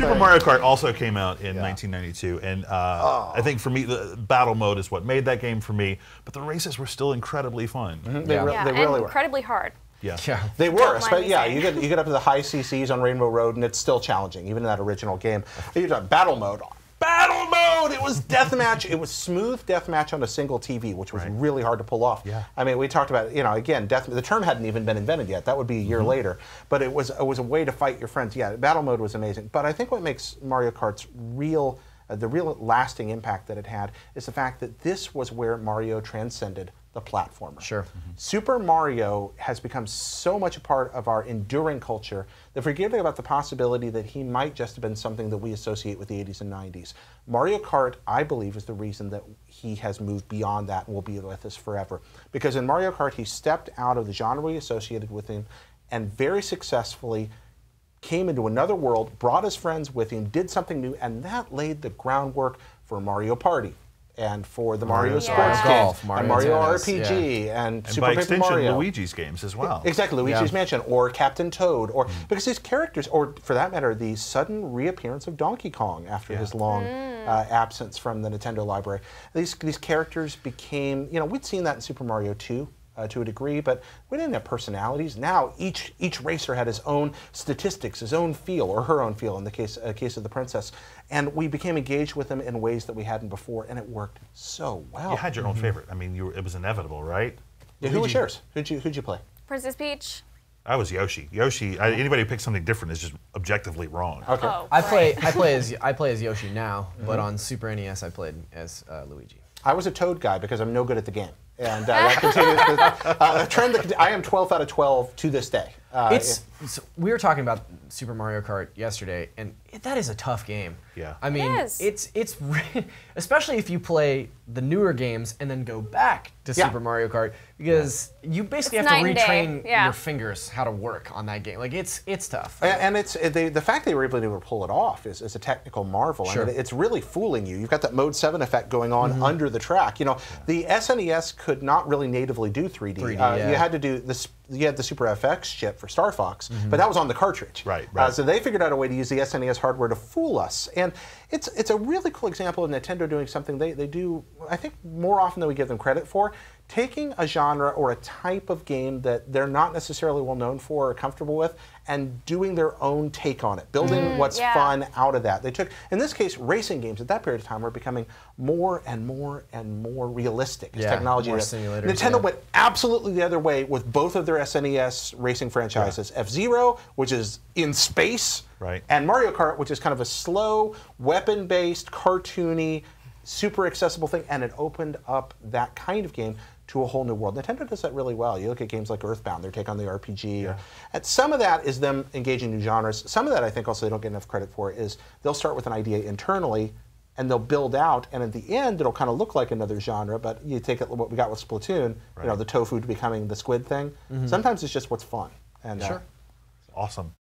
Super Mario Kart also came out in 1992, and I think for me, the battle mode is what made that game for me. But the races were still incredibly fun. They really were. Incredibly hard. Yeah, they were. You get up to the high CCs on Rainbow Road, and it's still challenging, even in that original game. You got battle mode. Battle mode! It was deathmatch. It was smooth deathmatch on a single TV, which was really hard to pull off. Yeah. I mean, we talked about, again, the term hadn't even been invented yet. That would be a year later. But it was a way to fight your friends. Yeah, battle mode was amazing. But I think what makes Mario Kart's the real lasting impact that it had is the fact that this was where Mario transcended the platformer. Sure. Super Mario has become so much a part of our enduring culture that forgetting about the possibility that he might just have been something that we associate with the 80s and 90s. Mario Kart, I believe, is the reason that he has moved beyond that and will be with us forever. Because in Mario Kart, he stepped out of the genre we associated with him and very successfully came into another world, brought his friends with him, did something new, and that laid the groundwork for Mario Party. And for the Mario Sports Golf, games, and Mario RPG, and Super by Paper extension, Mario. Luigi's games as well. Exactly, Luigi's Mansion, or Captain Toad, or because these characters, or for that matter, the sudden reappearance of Donkey Kong after his long absence from the Nintendo library. These characters became, we'd seen that in Super Mario 2. To a degree, but we didn't have personalities. Now each racer had his own statistics, his own feel, or her own feel in the case of the princess, and we became engaged with them in ways that we hadn't before, and it worked so well. You had your own favorite. I mean, it was inevitable, right? Yeah, who was yours? Who'd you play? Princess Peach. I was Yoshi. Anybody who picks something different is just objectively wrong. Okay. Oh, I play as Yoshi now, but on Super NES I played as Luigi. I was a Toad guy because I'm no good at the game. And that continues a trend that I am 12 out of 12 to this day. We were talking about Super Mario Kart yesterday, and that is a tough game. Yeah. I mean, it's especially if you play the newer games and then go back to Super Mario Kart, because you basically have to retrain your fingers how to work on that game. Like it's tough. And it's the fact they were able to pull it off is a technical marvel. Sure. I mean, it's really fooling you. You've got that Mode 7 effect going on under the track. The SNES could not really natively do 3D. You had to do this. You had the Super FX chip for Star Fox, but that was on the cartridge. Right. So they figured out a way to use the SNES hardware to fool us. And it's a really cool example of Nintendo doing something they do, I think, more often than we give them credit for. Taking a genre or a type of game that they're not necessarily well known for or comfortable with and doing their own take on it, building what's fun out of that. They took, in this case, racing games at that period of time were becoming more and more and more realistic as technology. More simulators, Nintendo went absolutely the other way with both of their SNES racing franchises. F-Zero, which is in space, and Mario Kart, which is kind of a slow, weapon-based, cartoony, super accessible thing, and it opened up that kind of game to a whole new world. Nintendo does that really well. You look at games like Earthbound, their take on the RPG. And some of that is them engaging new genres. Some of that, I think, also they don't get enough credit for, is they'll start with an idea internally, and they'll build out, and at the end, it'll kind of look like another genre, but you take it, what we got with Splatoon, the tofu becoming the squid thing. Sometimes it's just what's fun. And, Awesome.